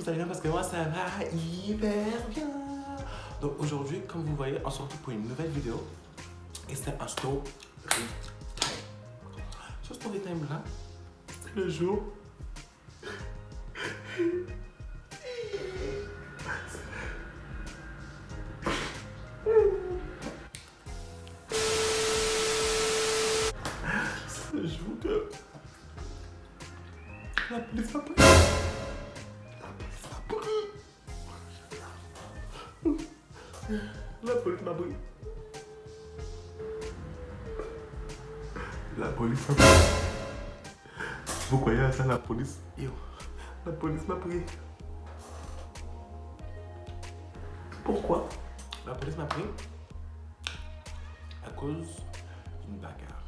vous allez bien parce que moi ça va hyper bien. Donc aujourd'hui, comme vous voyez, on se retrouve pour une nouvelle vidéo. Et c'est un story time. Ce story time là, c'est le jour. C'est le jour que la police m'a pris. La police m'a pris. La police m'a pris. Vous croyez à ça, la police? Yo, la police m'a pris. Pourquoi la police m'a pris? À cause d'une bagarre.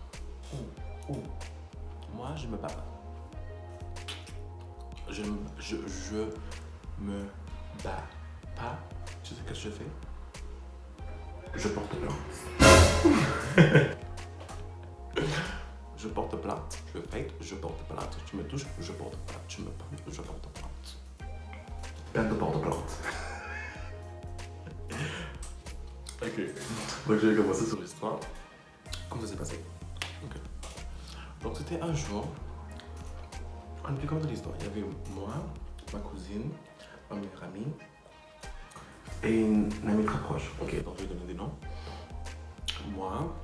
Moi, je me bats pas. Je me bats pas. Tu sais ce que je fais? Je porte plainte. Je porte plainte. Je fais, je porte plainte. Tu me touches, je porte plainte. Tu me parles, je porte plainte. Plainte de porte plainte. Ok. Donc je vais commencer sur l'histoire. Comment ça s'est passé? Ok. Donc c'était un jour. On est comme dans l'histoire. Il y avait moi, ma cousine, ma meilleure amie et une amie très proche. Ok, donc je vais donner des noms. Moi,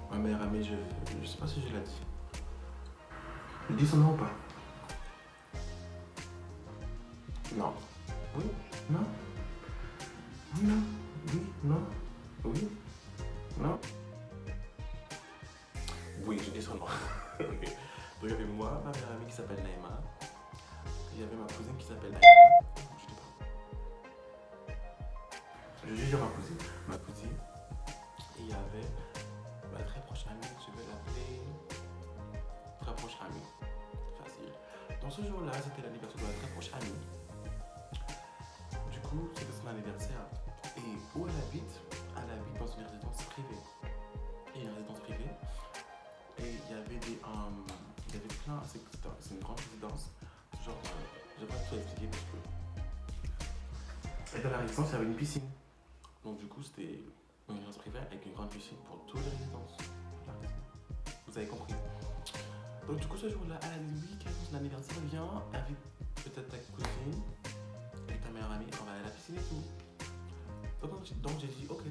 ma meilleure amie, je sais pas si je l'ai dit. Je dis son nom ou pas? Non. Oui? Non? Oui, non? Oui? Non? Oui? Non? Oui, je dis son nom. Ok. Donc il y avait moi, ma meilleure amie qui s'appelle Naïma. Il y avait ma cousine qui s'appelle Naïma. Je dis pas. Je dis ma cousine. Ma cousine. Et il y avait ma très proche amie, je vais l'appeler très proche amie. Facile. Dans ce jour-là, c'était l'anniversaire de ma très proche amie. Du coup, c'était son anniversaire. Et où elle habite dans une résidence privée. Et une résidence privée. Et il y avait plein, c'est une grande résidence. Genre, je vais pas tout expliquer parce que. Et dans la résidence, il y avait une piscine. Donc du coup, c'était une résidence privée avec une grande piscine pour toutes les résidences. Vous avez compris. Donc du coup, ce jour-là, elle a dit oui, quel jour son anniversaire, viens avec peut-être ta cousine et ta meilleure amie, on va aller à la piscine et tout. Donc j'ai dit ok.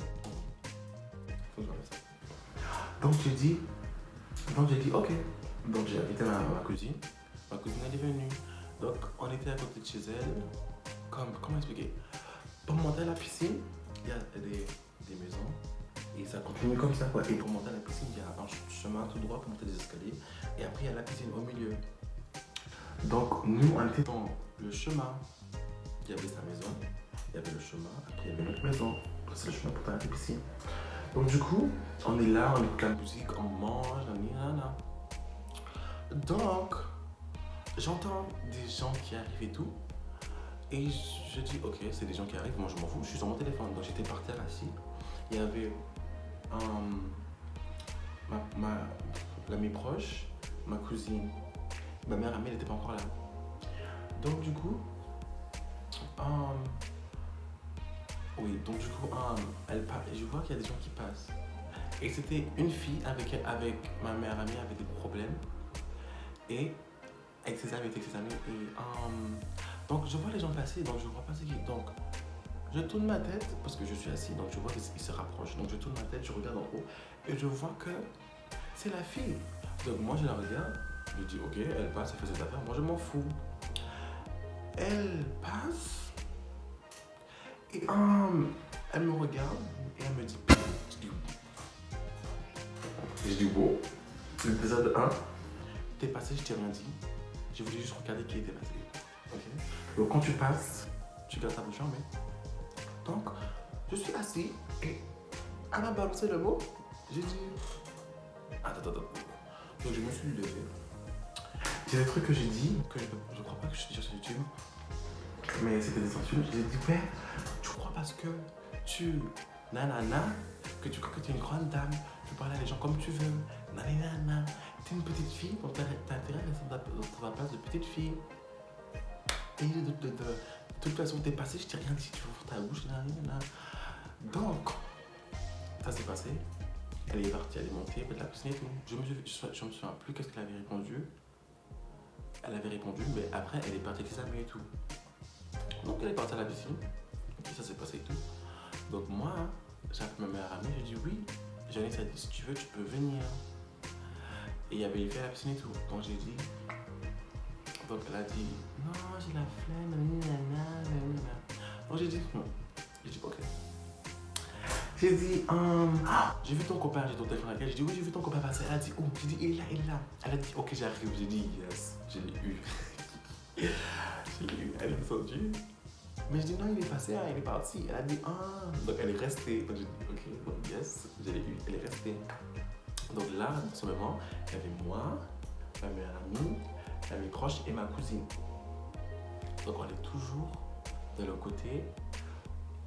Faut que je refasse ça. Donc j'ai dit ok. Donc j'ai invité ma cousine. Ma cousine elle est venue. Donc on était à côté de chez elle. Comment expliquer? Pour monter à la piscine, il y a des maisons. Et ça continue comme ça quoi. Et pour monter à la piscine, il y a un chemin tout droit pour monter des escaliers. Et après il y a la piscine au milieu. Donc nous on était dans le chemin. Il y avait sa maison, il y avait le chemin, après il y avait notre maison. C'est le chemin pour aller à la piscine. Donc du coup, on est là, on écoute la musique, on mange, nanana. Donc, j'entends des gens qui arrivent et tout. Et je dis, ok, c'est des gens qui arrivent, moi je m'en fous, je suis sur mon téléphone. Donc j'étais par terre assis. Il y avait l'amie proche, ma cousine, ma meilleure amie, elle n'était pas encore là. Donc du coup, oui, donc du coup, elle parle, et je vois qu'il y a des gens qui passent. Et c'était une fille avec ma meilleure amie avait des problèmes. Et avec ses amis, Et donc je vois les gens passer, donc je vois pas ce qui. Donc je tourne ma tête, parce que je suis assis, donc je vois qu'ils se rapprochent. Donc je tourne ma tête, je regarde en haut, et je vois que c'est la fille. Donc moi je la regarde, je dis ok, elle passe, elle fait ses affaires, moi je m'en fous. Elle passe. Et elle me regarde et elle me dit je dis wow. L'épisode 1, t'es passé, je t'ai rien dit. Je voulais juste regarder qui était passé. Okay. Donc quand tu passes, tu gardes ta bouche fermée. Donc je suis assis et elle m'a balancé le mot. J'ai dit attends. Donc je me suis levé. Il y a des trucs que j'ai dit que je crois pas que je suis sur YouTube. Mais c'était des insultes. J'ai dit ouais, tu crois parce que tu nanana, que tu crois que tu es une grande dame, tu parles à les gens comme tu veux, nanana, t'es une petite fille, donc t'as intérêt à rester dans ta place de petite fille. Et de toute façon, t'es passé, je t'ai rien dit, tu ouvres ta bouche, là. Donc, ça s'est passé. Elle est partie, elle est montée, elle fait de la piscine et tout. Je me souviens plus qu'est-ce qu'elle avait répondu. Elle avait répondu, mais après, elle est partie avec ses amis et tout. Donc, elle est partie à la piscine. Et ça s'est passé et tout. Donc, moi, j'ai appelé ma meilleure amie, j'ai dit oui. Janice a dit, si tu veux, tu peux venir. Et il y avait les filles à la piscine et tout. Donc, j'ai dit. Donc, elle a dit, non, j'ai la flemme, donc, j'ai dit, non. J'ai dit, ok. J'ai dit, j'ai vu ton copain, j'ai ton téléphone avec elle. J'ai dit, oui, j'ai vu ton copain passer. Elle a dit, où? J'ai dit, il est là, il est là. Elle a dit, ok, j'arrive. J'ai dit, yes, je l'ai eu. Je l'ai eu. Elle est descendue. Mais je dis, non, il est passé, hein, il est parti. Elle a dit, donc elle est restée. Donc j'ai dit, ok, donc yes, je l'ai eu. Elle est restée. Donc là, dans ce moment, il y avait moi, ma meilleure amie, mes proches et ma cousine. Donc on est toujours de l'autre côté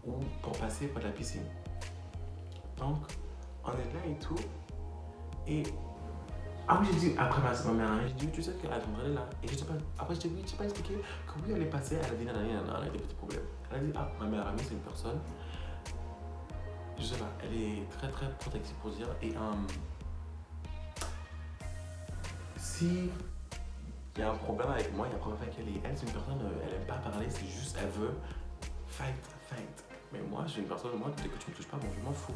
ou pour passer par la piscine. Donc on est là et tout. Et ah oui, j'ai dit après ma meilleure amie, j'ai dit oui, tu sais qu'elle est là. Et je sais pas, après je dis oui, je sais pas expliqué que oui, elle est passée, elle a dit nanana, elle a des petits problèmes. Elle a dit ma meilleure amie c'est une personne, je sais pas, elle est très très protective pour dire. Et si il y a un problème avec moi, il y a un problème avec elle. Et elle, c'est une personne, elle aime pas parler, c'est juste, elle veut fight. Mais moi, je suis une personne, moi, dès que tu me touches pas, bon, je m'en fous.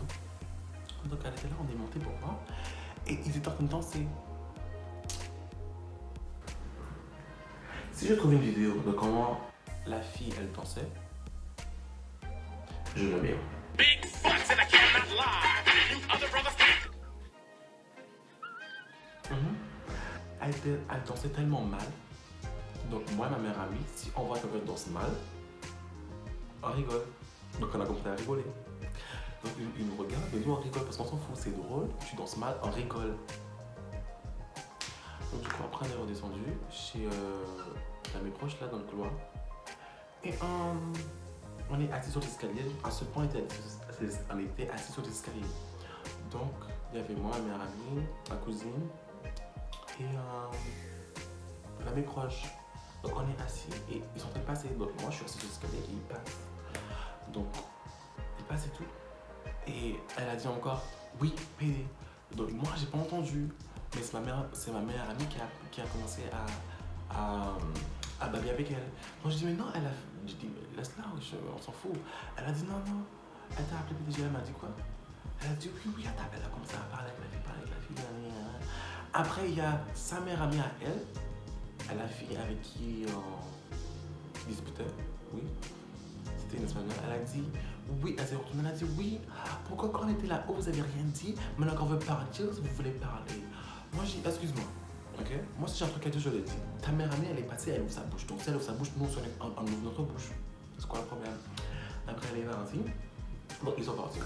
Donc elle était là, on est monté pour voir. Et ils étaient en train de danser. Si je trouve une vidéo de comment la fille, elle dansait, je le mets. Big facts and I cannot lie. You other brothers. Elle dansait tellement mal. Donc moi et ma meilleure amie, si on voit quelqu'un danse mal, on rigole. Donc on a commencé à rigoler. Donc ils nous regardent, mais nous on rigole parce qu'on s'en fout, c'est drôle, tu danses mal, on rigole. Donc du coup après on est redescendu chez mes proches là dans le couloir. Et on est assis sur l'escalier. À ce point on était assis sur l'escalier. Donc il y avait moi, ma meilleure amie, ma cousine et mes proches. Donc on est assis et ils sont en train de passer. Donc moi je suis assis sur l'escalier et ils passent. Donc ils passent et tout. Et elle a dit encore oui, PD. Donc moi j'ai pas entendu. Mais c'est ma meilleure amie qui a commencé à baver avec elle. Donc je dis mais non, je dis mais laisse-la, on s'en fout. Elle a dit non. Elle t'a appelé PDG, elle m'a dit quoi? Elle a dit oui, elle a commencé à parler avec la fille. Après il y a sa meilleure amie à elle, la fille avec qui on disputait, oui. C'était une espagnole. Elle a dit oui, elle s'est retournée, elle a dit oui. Pourquoi quand on était là-haut, vous avez rien dit? Maintenant qu'on veut partir, vous voulez parler. Moi j'ai dit excuse-moi, ok? Moi si j'ai un truc à dire, je l'ai dit. Ta meilleure amie, elle est passée, elle ouvre sa bouche. Donc si elle ouvre sa bouche, nous on ouvre notre bouche. C'est quoi le problème? Après elle est partie. Donc ils sont partis.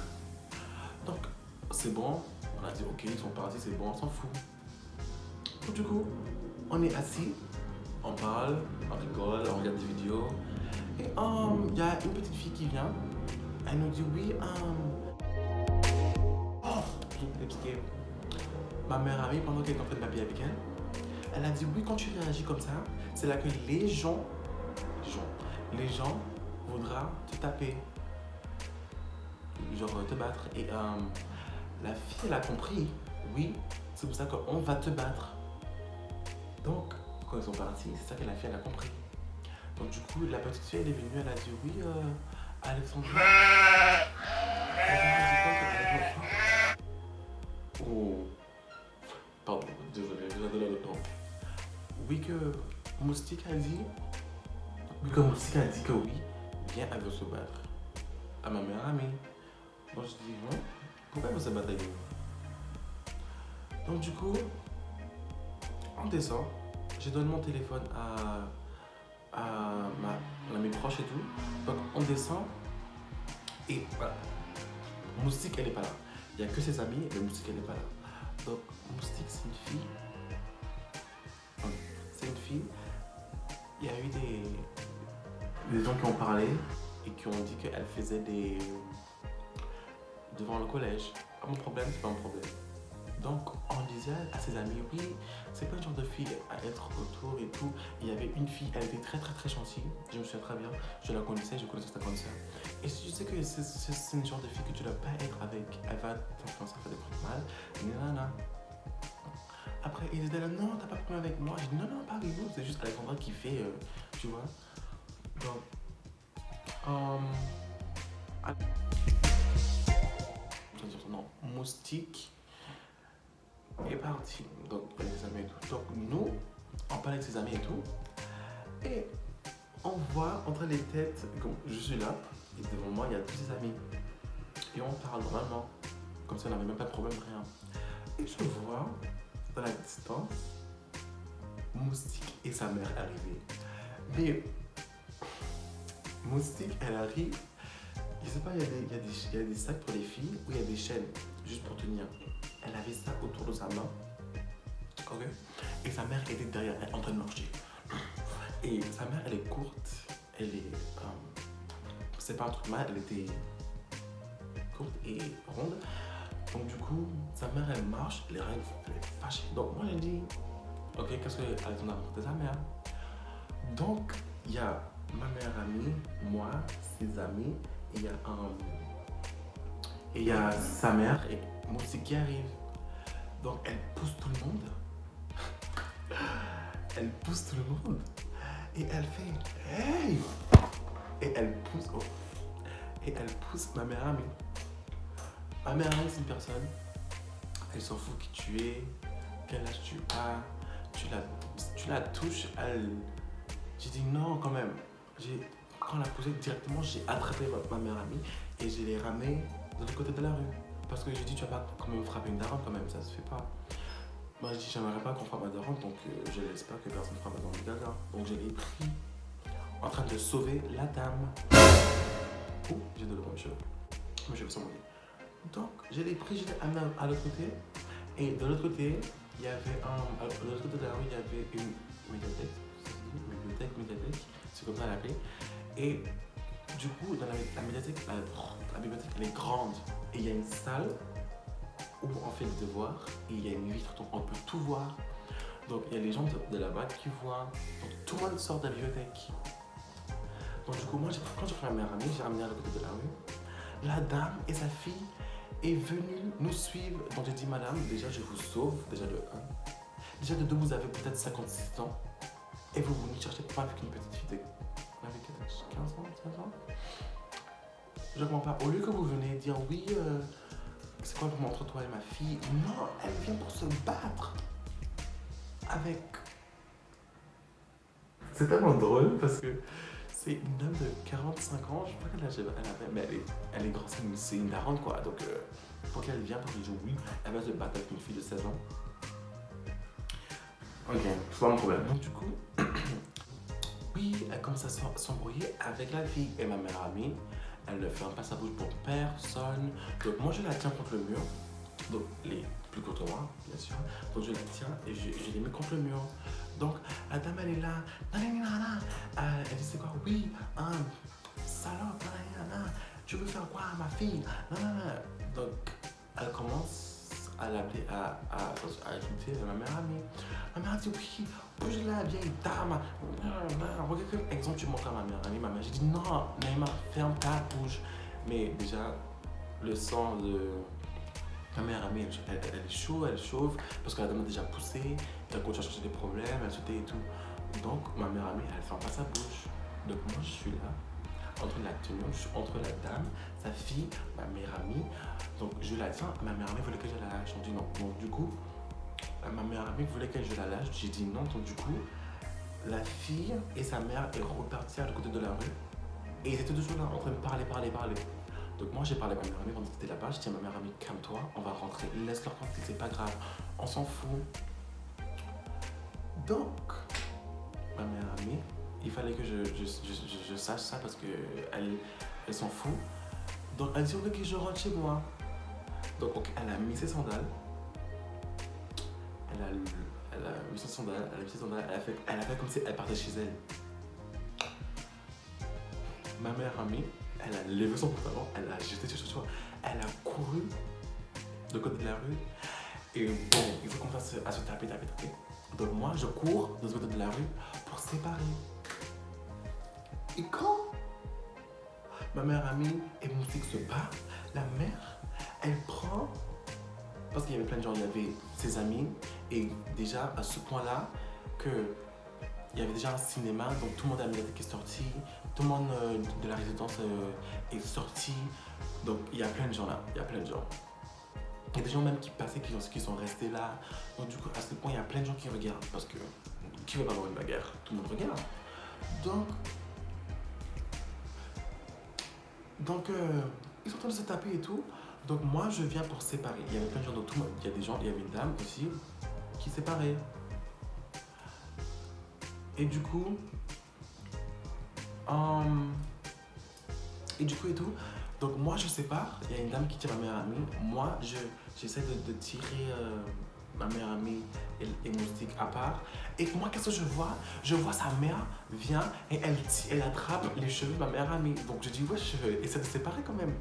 Donc c'est bon, on a dit ok, ils sont partis, c'est bon, on s'en fout. Donc du coup, on est assis, on parle, on rigole, on regarde des vidéos. Et il y a une petite fille qui vient, elle nous dit oui, je vais t'expliquer. Ma meilleure amie, pendant qu'elle est en train de m'habiller avec elle, elle a dit oui, quand tu réagis comme ça, c'est là que les gens voudront te taper, genre te battre. Et la fille, elle a compris, oui, c'est pour ça qu'on va te battre. Donc, quand ils sont partis, c'est ça que la fille, elle a compris. Donc du coup, la petite fille, elle est venue, elle a dit oui, Alexandra. Oh, pardon, désolé, je viens de donner le nom. Oui que Moustique a dit que oui, viens, elle veut se battre. À ma meilleure amie. Donc je dis non, pourquoi elle veut se battre avec nous? Donc du coup, on descend, je donne mon téléphone à mes proches et tout. Donc on descend et voilà. Moustique, elle est pas là. Il n'y a que ses amis, mais Moustique, elle est pas là. Donc Moustique, c'est une fille. Il y a eu des gens qui ont parlé et qui ont dit qu'elle faisait devant le collège. Pas mon problème, c'est pas mon problème. Donc, on disait à ses amis, oui, c'est pas le genre de fille à être autour et tout. Il y avait une fille, elle était très très très gentille, je me souviens très bien, je la connaissais, je connaissais sa connaisseur. Et si je sais que c'est une genre de fille que tu dois pas être avec, elle va t'influencer à faire des trucs mal, nanana. Après, ils étaient là, non, t'as pas de problème avec moi. J'ai dit, non, non, pas avec vous, c'est juste Alexandra qui fait, tu vois. Donc, je vais dire son nom, Moustique est parti. Donc, avec ses amis et tout. Donc, nous, on parle avec ses amis et tout. Et on voit entre les têtes, comme je suis là, et devant moi, il y a tous ses amis. Et on parle normalement, comme si on n'avait même pas de problème, rien. Et je vois, dans la distance, Moustique et sa mère arriver. Mais Moustique, elle arrive, je sais pas, il y a des sacs pour les filles où il y a des chaînes, juste pour tenir. Elle avait ça autour de sa main. Ok. Et sa mère était derrière elle en train de marcher. Et sa mère, elle est courte, elle est. C'est pas un truc mal, elle était courte et ronde. Donc, du coup, sa mère, elle marche, elle est fâchée. Donc, moi, j'ai dit, ok, qu'est-ce que Alexandra a raconté sa mère? Donc, il y a ma meilleure amie, moi, ses amis, et il y a sa mère et moi aussi qui arrive. Donc, elle pousse tout le monde. Elle pousse tout le monde. Et elle fait hey! Et elle pousse. Oh. Et elle pousse ma meilleure amie. Ma meilleure amie, c'est une personne. Elle s'en fout qui tu es, quel âge tu as. Tu la touches, elle. J'ai dit non quand même. Quand elle a posé directement, j'ai attrapé ma meilleure amie et je l'ai ramenée de l'autre côté de la rue. Parce que j'ai dit tu vas pas quand même frapper une daronne quand même, ça se fait pas. Moi je dis j'aimerais pas qu'on frappe ma daronne donc je laisse pas que personne frappe ma daronne du gaga. Donc je l'ai pris en train de sauver la dame. Oh, j'ai de l'eau dans mes cheveux. Mes cheveux sont mouillés. Donc je l'ai pris, je l'ai amené à l'autre côté. Et de l'autre côté, il y avait de l'autre côté de la rue, il y avait une médiathèque. Médiathèque, c'est comme ça à l'appeler. Et du coup, dans la médiathèque, la bibliothèque, elle est grande. Et il y a une salle où on fait les devoirs. Et il y a une vitre, donc on peut tout voir. Donc il y a les gens de là-bas qui voient. Donc tout le monde sort de la bibliothèque. Donc du coup, moi, quand j'ai pris ma meilleure amie, j'ai ramené à l'autre côté de la rue. La dame et sa fille est venue nous suivre. Donc j'ai dit, madame, déjà je vous sauve, déjà de 1. Déjà de 2, vous avez peut-être 56 ans. Et vous venez chercher pas avec une petite fille de 15 ans, 16 ans. Je comprends pas. Au lieu que vous venez dire oui, c'est quoi le moment entre toi et ma fille? Non, elle vient pour se battre avec. C'est tellement drôle parce que c'est une dame de 45 ans, je sais pas quel âge elle avait, mais elle est grande, c'est une daronne quoi. Donc pour qu'elle vienne pour dire oui, elle va se battre avec une fille de 16 ans. Ok, c'est pas mon problème. Donc du coup, oui, elle commence à s'embrouiller avec la fille. Et ma meilleure amie, elle ne fait un passe à bouche pour personne. Donc moi je la tiens contre le mur. Donc les plus courts que moi, bien sûr. Donc je la tiens et je les mets contre le mur. Donc la dame elle est là, elle dit c'est quoi? Oui, salope, tu veux faire quoi à ma fille? Donc elle commence à l'appeler, à insulter ma meilleure amie. Ma mère a dit oui, bouge la vieille dame. Regarde quel exemple tu montres à ma mère amie. Ma mère, j'ai dit non, Naïma, ferme ta bouche. Mais déjà, le sang de ma meilleure amie, elle est chaude, elle chauffe, parce qu'elle a déjà poussé, elle continue à chercher des problèmes, elle sautait et tout. Donc ma meilleure amie, elle ferme pas sa bouche. Donc moi je suis là, entre la tenue, je suis entre la dame, sa fille, ma meilleure amie. Donc je la tiens, ma meilleure amie voulait que je la lâche. On dit non. Donc du coup, ma meilleure amie voulait que je la lâche. J'ai dit non. Donc du coup, la fille et sa mère est repartie à l'autre côté de la rue. Et ils étaient toujours là en train de parler. Donc moi j'ai parlé à ma meilleure amie quand ils étaient là-bas. Je dis à ma meilleure amie, calme-toi, on va rentrer. Laisse-leur rentrer, c'est pas grave. On s'en fout. Donc, ma meilleure amie, il fallait que je sache ça parce qu'elle s'en fout. Donc elle dit ok que je rentre chez moi. Donc okay, elle a mis ses sandales. Elle a mis ses sandales, elle a fait comme si elle partait chez elle. Ma meilleure amie, elle a levé son pantalon, elle a jeté ses chaussures, elle a couru de côté de la rue. Et bon, ils ont commencé à se taper. Donc moi, je cours de l'autre côté de la rue pour séparer. Et quand ma meilleure amie et Moustique se battent, la mère, elle prend, parce qu'il y avait plein de gens, il y avait ses amis, et déjà à ce point-là, il y avait déjà un cinéma, donc tout le monde a qui est sorti, tout le monde de la résidence est sorti, donc il y a plein de gens là, il y a plein de gens. Il y a des gens même qui passaient, qui sont restés là, donc du coup à ce point il y a plein de gens qui regardent, parce que qui veut pas avoir une bagarre? Tout le monde regarde. Donc ils sont en train de se taper et tout, donc moi je viens pour séparer. Il y avait plein de gens, donc il y a des gens, il y avait une dame aussi qui séparait. Et du coup, donc moi je sépare, il y a une dame qui tire ma meilleure amie, moi j'essaie de tirer ma meilleure amie et Moustique à part. Et moi qu'est-ce que je vois? Je vois sa mère vient et elle attrape les cheveux de ma meilleure amie. Donc je dis ouais, je essaie de séparer quand même.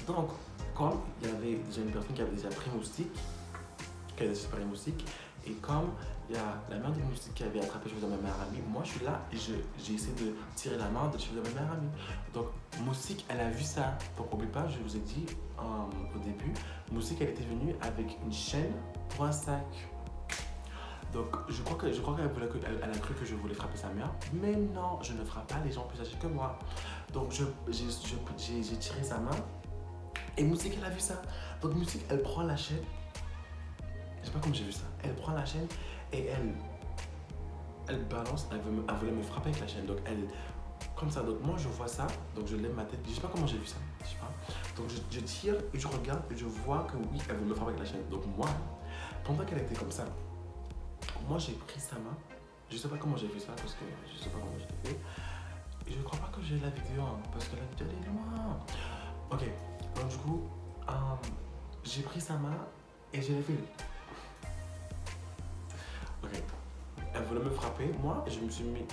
Donc comme il y avait déjà une personne qui avait déjà pris Moustique, qui avait séparé Moustique, et comme il y a la mère de Moustique qui avait attrapé les cheveux de ma meilleure amie, moi je suis là et j'ai essayé de tirer la main de cheveux de ma meilleure amie. Donc Moustique, elle a vu ça. Donc n'oublie pas, je vous ai dit au début, Moustique elle était venue avec une chaîne pour un sac. Donc je crois qu'elle elle a cru que je voulais frapper sa mère, mais non, je ne frappe pas les gens plus âgés que moi. Donc j'ai tiré sa main et Moustique elle a vu ça. Donc Moustique elle prend la chaîne. Je sais pas comment j'ai vu ça. Elle prend la chaîne et elle balance, elle voulait me frapper avec la chaîne. Donc elle, comme ça, donc moi je vois ça, donc je lève ma tête, je sais pas comment j'ai vu ça, je sais pas. Donc je tire et je regarde et je vois que oui, elle veut me frapper avec la chaîne. Donc moi, pendant qu'elle était comme ça, moi j'ai pris sa main, je sais pas comment j'ai fait ça parce que je sais pas comment j'ai fait. Et je crois pas que j'ai la vidéo parce que la vidéo elle est loin. Ok, donc du coup, j'ai pris sa main et je l'ai fait. Ok. Elle voulait me frapper. Moi, je me suis mis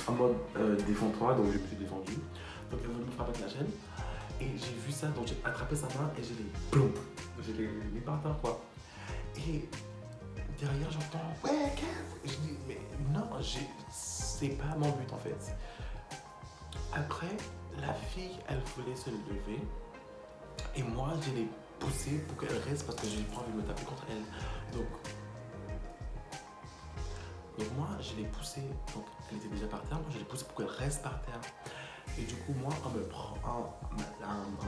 en mode défends-toi, donc je me suis défendu. Donc elle voulait me frapper avec la chaîne. Et j'ai vu ça, donc j'ai attrapé sa main et j'ai les plomb. Je l'ai mis par terre quoi. Et derrière j'entends ouais qu'est-ce. Je dis mais non, c'est pas mon but en fait. Après, la fille, elle voulait se lever. Et moi, je l'ai poussée pour qu'elle reste parce que j'ai pas envie de me taper contre elle. Donc moi, je l'ai poussée, donc elle était déjà par terre, moi je l'ai poussée pour qu'elle reste par terre. Et du coup, moi, on me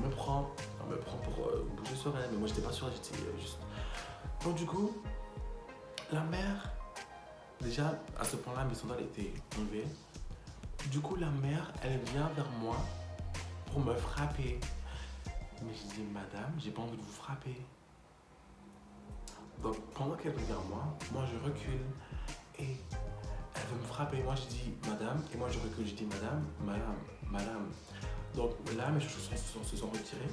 prend pour bouger sur elle, mais moi j'étais pas sûr, j'étais juste. Donc du coup, la mère, déjà à ce point-là, mes sandales étaient enlevées. Du coup, la mère, elle vient vers moi pour me frapper. Mais je dis, madame, j'ai pas envie de vous frapper. Donc pendant qu'elle vient vers moi, moi je recule et elle veut me frapper. Moi je dis madame et moi je recule. Je dis madame. Donc là mes chaussures se sont retirées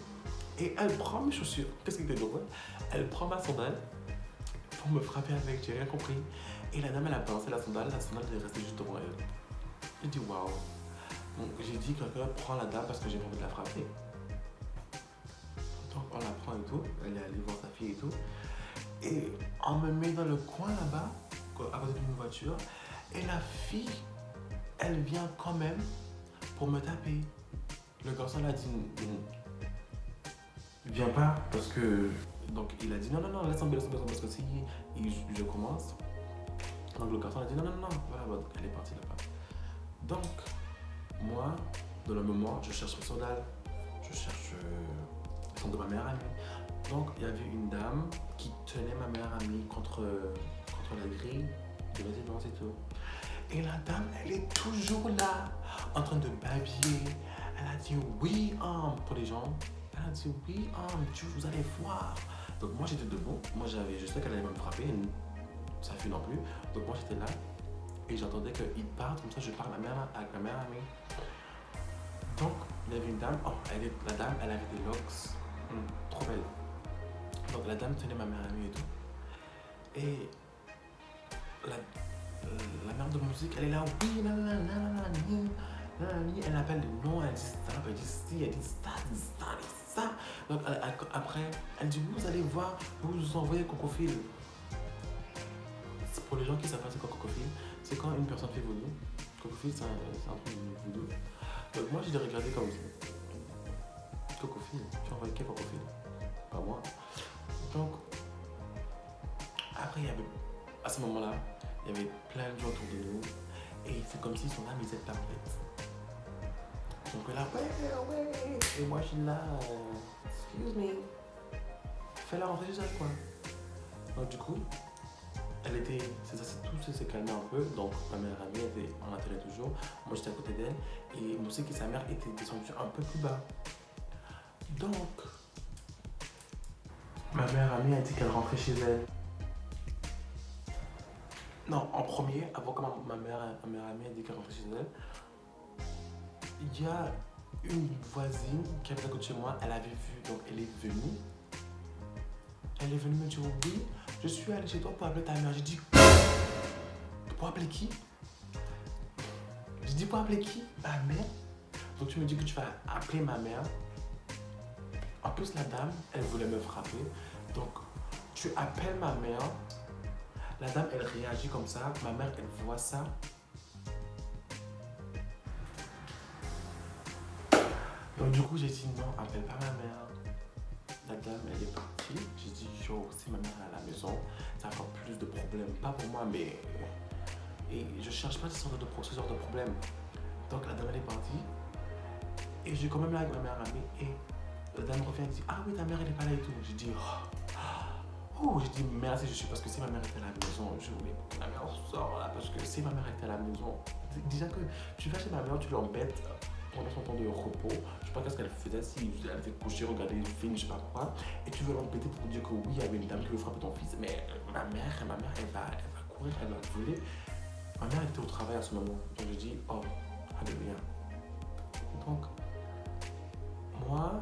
et elle prend mes chaussures. Qu'est-ce qui était drôle? Elle prend ma sandale pour me frapper avec. J'ai rien compris. Et la dame elle a balancé la sandale est restée juste devant elle. J'ai dit waouh. Donc j'ai dit quelqu'un prend la dame parce que j'ai pas envie de la frapper. Donc on la prend et tout. Elle est allée voir sa fille et tout. Et on me met dans le coin là-bas, à côté d'une voiture, et la fille, elle vient quand même pour me taper. Le garçon l'a dit, viens pas, parce que... Donc il a dit, non, laisse tomber, parce que si je commence... Donc le garçon a dit, non, voilà, donc elle est partie là-bas. Donc, moi, dans le moment, je cherche mes sandales, je cherche les sandales de ma meilleure amie. Donc, il y avait une dame qui tenait ma meilleure amie contre la grille de résidence et tout. Et la dame, elle est toujours là, en train de babiller. Elle a dit oui, pour les gens. Elle a dit oui, vous allez voir. Donc, moi, j'étais debout. Moi, je sais qu'elle allait me frapper. Ça fait non plus. Donc, moi, j'étais là. Et j'entendais qu'il parle, comme ça, je parle avec ma meilleure amie. Donc, il y avait une dame. La dame, elle avait des locks. Trop belle. Donc la dame tenait ma meilleure amie et tout. Et la mère de Moustique, elle est là, oui, Elle appelle le nom, elle dit ça, elle dit ci, elle dit ça, elle dit ça, elle dit ça. Donc après, elle dit vous allez voir, vous envoyez Cocofil. Pour les gens qui ne savent pas c'est quoi Cocofil, c'est quand une personne fait voodoo. Cocofil c'est un truc de voodoo. Donc moi je l'ai regardé comme ça. Cocofil, tu as envoyé quel Cocofil? Pas moi. Donc après à ce moment-là, il y avait plein de gens autour de nous. Et c'est comme si son âme était parfaite. Donc là, ouais. Et moi je suis là, excuse me. Fais-la rentrer chez elle quoi. Donc du coup, tout s'est calmé un peu. Donc ma meilleure amie était en attendait toujours. Moi j'étais à côté d'elle. Et on sait que sa mère était descendue un peu plus bas. Donc, ma meilleure amie a dit qu'elle rentrait chez elle. Non, en premier, avant que ma meilleure amie a dit qu'elle rentrait chez elle, il y a une voisine qui habitait à côté de chez moi, elle avait vu, donc elle est venue. Elle est venue me dire oui, je suis allée chez toi pour appeler ta mère. J'ai dit pour appeler qui? J'ai dit pour appeler qui? Ma mère. Donc tu me dis que tu vas appeler ma mère. En plus la dame, elle voulait me frapper. Donc tu appelles ma mère. La dame, elle réagit comme ça. Ma mère, elle voit ça. Donc du coup, j'ai dit non, appelle pas ma mère. La dame, elle est partie. J'ai dit, yo, si ma mère est à la maison, ça va faire plus de problèmes. Pas pour moi, mais... Et je cherche pas ce genre de problème. Donc la dame, elle est partie. Et j'ai quand même là avec ma mère amie. Et la dame revient et dit, ah oui, ta mère, elle est pas là et tout. J'ai dit, j'ai dit merci, je suis parce que si ma mère était à la maison, je voulais que ma mère sort là. Parce que si ma mère était à la maison, déjà que tu vas chez ma mère, tu l'embêtes pendant son temps de repos. Je sais pas qu'est-ce qu'elle faisait, si elle était couchée, regarder une film, je sais pas quoi. Et tu veux l'embêter pour dire que oui, il y avait une dame qui veut frapper ton fils. Mais ma mère, elle va courir, elle va voler. Ma mère était au travail à ce moment. Donc je dis, oh, alléluia. Donc, moi,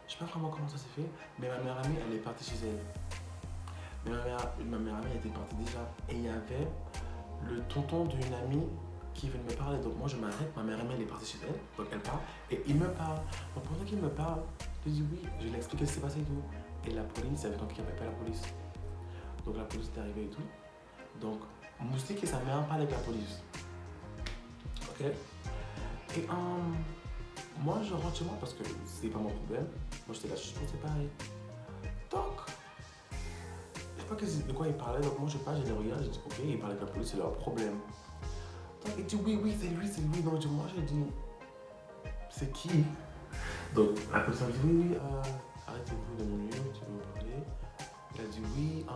je sais pas vraiment comment ça s'est fait, mais ma meilleure amie, elle est partie chez elle. Mais ma meilleure amie, elle était partie déjà. Et il y avait le tonton d'une amie qui venait me parler. Donc moi, je m'arrête, ma meilleure amie, elle est partie chez elle. Donc elle part, et il me parle. Donc pendant qu'il me parle, je dis oui, je lui ai expliqué ce qui s'est passé et tout. Et la police, il y avait donc qui avait pas la police. Donc la police est arrivée et tout. Donc Moustique et sa mère parlent avec la police. Ok. Et moi, je rentre chez moi parce que c'est pas mon problème. Moi, j'étais là, je pensais pareil. Donc, je sais pas de quoi il parlait. Donc, moi, je pars, je les regarde, je dis, ok, ils parlent avec la police, c'est leur problème. Donc, il dit, oui, c'est lui. Donc, moi, j'ai dit, c'est qui? Donc, la personne dit, oui, arrêtez-vous de me nuire, tu veux vous parler. Il a dit, oui,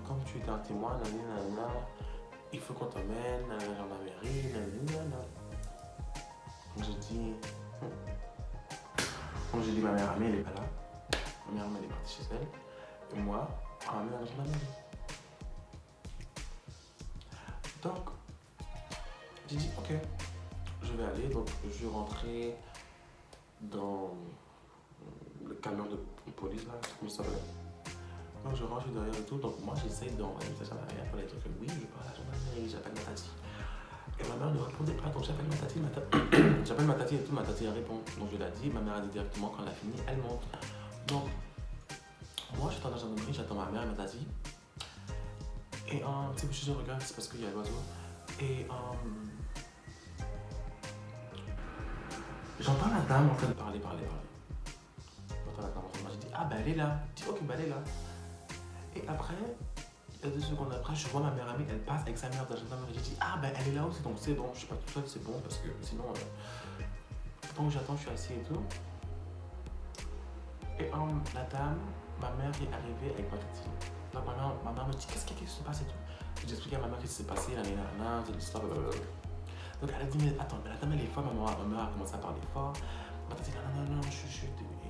comme tu es un témoin, il faut qu'on t'emmène à la gendarmerie, Donc, j'ai dit, comme j'ai dit, ma meilleure amie, elle est pas là. Ma meilleure amie, elle est partie chez elle. Et moi, on m'a mis à la gendarmerie. Donc, j'ai dit, ok, je vais aller. Donc, je suis rentré dans le camion de police, là, comment ça s'appelle. Donc, je rentre derrière et tout. Donc, moi, j'essaye d'envoyer un message à ma mère pour lui dire que oui, je parle à la gendarmerie, j'appelle ma tati. Et ma mère ne répondait pas, donc j'appelle ma tati, j'appelle ma tati et tout, ma tati elle répond. Donc je l'ai dit, ma mère a dit directement quand elle a fini, elle monte. Donc, moi j'étais dans la gendarmerie, j'attends ma mère et ma tati. Et tu sais, je regarde, c'est parce qu'il y a l'oiseau. Et j'entends la dame en train de parler. J'entends la dame en train de parler, je dis, ah bah elle est là. Je dis, ok, bah elle est là. Et après, 2 secondes après, je vois ma meilleure amie, elle passe avec sa mère de la gendarmerie. J'ai dit, ah ben elle est là aussi, donc c'est bon, je suis pas tout seul, c'est bon, parce que sinon, tant que j'attends, je suis assis et tout. Et la dame, ma mère est arrivée avec ma tati. Donc ma mère me dit, qu'est-ce qui se passe et tout. J'ai expliqué à ma mère ce qui s'est passé, c'est l'histoire, blablabla. Donc elle a dit, mais attends, mais la dame elle est forte, ma mère a commencé à parler fort. Ma tati dit, non, chut,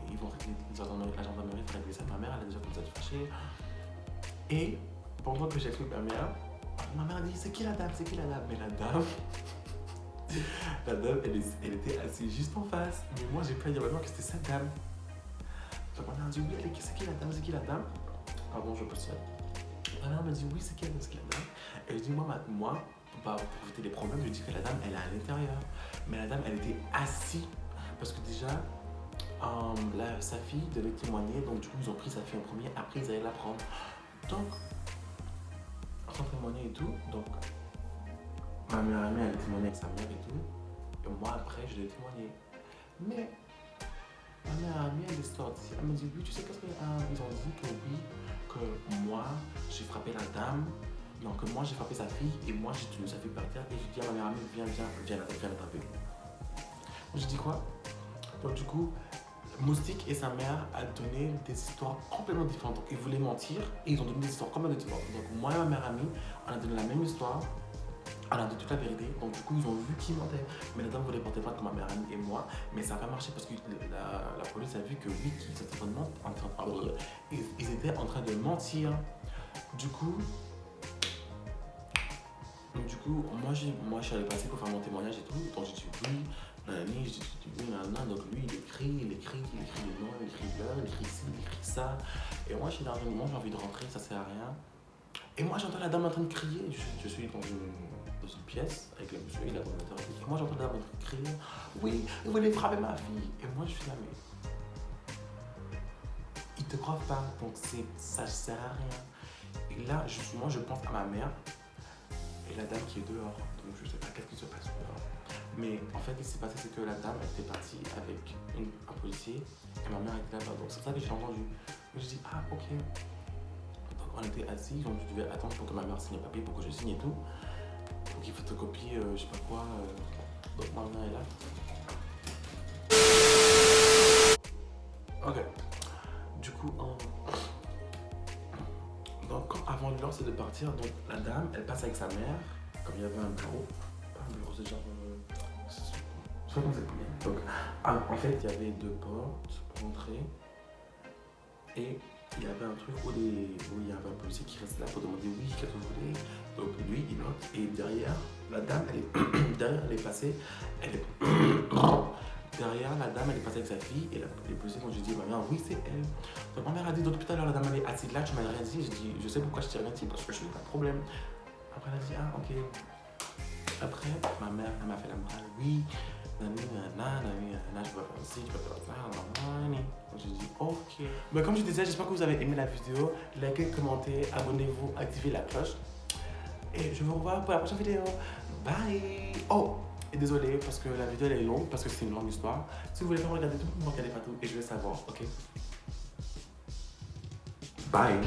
ils vont régler la gendarmerie pour régler ça. Ma mère, elle a déjà commencé à être fâchée. Et pendant que j'explique ma mère a dit, c'est qui la dame? Mais la dame, elle était assise juste en face. Mais moi, j'ai pas dit vraiment que c'était cette dame. Donc ma mère a dit, oui, c'est qui la dame? Pardon, je peux se faire. Ma mère me dit, oui, c'est qui la dame? Et je dis, moi, pour éviter les problèmes, je dis que la dame, elle est à l'intérieur. Mais la dame, elle était assise parce que déjà, sa fille devait témoigner. Donc, du coup, ils ont pris sa fille en premier. Après, ils allaient la prendre. Donc, sans témoigner et tout. Donc, ma meilleure amie, elle a témoigné avec sa mère et tout. Et moi, après, je l'ai témoigné. Mais, ma meilleure amie, elle est sortie. Elle me dit, oui, tu sais qu'est-ce qu'ils ont dit que oui, que moi, j'ai frappé la dame. Non, que moi, j'ai frappé sa fille. Et moi, j'ai tenu sa fille par terre. Et j'ai dit à ma meilleure amie, viens l'attraper. J'ai dit quoi? Donc, du coup, Moustique et sa mère a donné des histoires complètement différentes. Donc, ils voulaient mentir et ils ont donné des histoires complètement différentes. Donc, moi et ma meilleure amie, on a donné la même histoire. On a dit toute la vérité. Donc, du coup, ils ont vu qui mentait. Mais la dame voulait porter plainte comme ma meilleure amie et moi. Mais ça n'a pas marché parce que la police a vu que oui, ils étaient en train de mentir. Du coup, moi, je suis allé passer pour faire mon témoignage et tout. Donc, j'ai dit oui. J'ai dit oui, donc lui, il écrit le nom, il écrit l'heure, il écrit ci, il écrit ça. Et moi, je suis dans un moment, j'ai envie de rentrer, ça sert à rien. Et moi, j'entends la dame en train de crier. Je suis dans une pièce avec le monsieur, il a l'ordinateur. Et moi, j'entends la dame en train de crier. Oui, il voulait frapper ma fille. Et moi, je suis là, mais ils te croient pas, donc ça sert à rien. Et là, moi, je pense à ma mère et la dame qui est dehors. Donc, je sais pas qu'est-ce qui se passe dehors. Mais en fait, ce qui s'est passé, c'est que la dame était partie avec un policier et ma mère était là-bas. Donc, c'est ça que j'ai entendu. Je me suis dit, ah, ok. Donc, on était assis, donc je devais attendre pour que ma mère signe le papier pour que je signe et tout. Donc, il photocopie, je sais pas quoi. Donc, ma mère est là. Ok. Du coup, donc, avant de lancer de partir, donc la dame, elle passe avec sa mère, comme il y avait un bureau. Pas un bureau, c'est genre. Je sais pas comment c'est bien. Donc, en fait, il y avait 2 portes pour entrer. Et il y avait un truc où il y avait un policier qui restait là pour demander oui, qu'est-ce que vous voulez. Donc, lui, il note. Et derrière, la dame, elle est passée. Derrière, la dame, elle est passée avec sa fille et les policiers ont dit, ma mère, oui, c'est elle. Donc, ma mère a dit, donc tout à l'heure, la dame, elle est assise là, tu m'as rien dit. Je dis, je sais pourquoi je t'ai rien dit, parce que je n'ai pas de problème. Après, elle a dit, ah, ok. Après, ma mère, elle m'a fait la morale, oui, je peux faire ci, je peux faire ça, donc j'ai dit, ok. Mais comme je disais, j'espère que vous avez aimé la vidéo. Likez, commentez, abonnez-vous, activez la cloche. Et je vous revois pour la prochaine vidéo. Bye. Oh, et désolé parce que la vidéo elle est longue, parce que c'est une longue histoire. Si vous voulez pas regarder tout, vous regardez pas tout et je vais savoir, ok? Bye.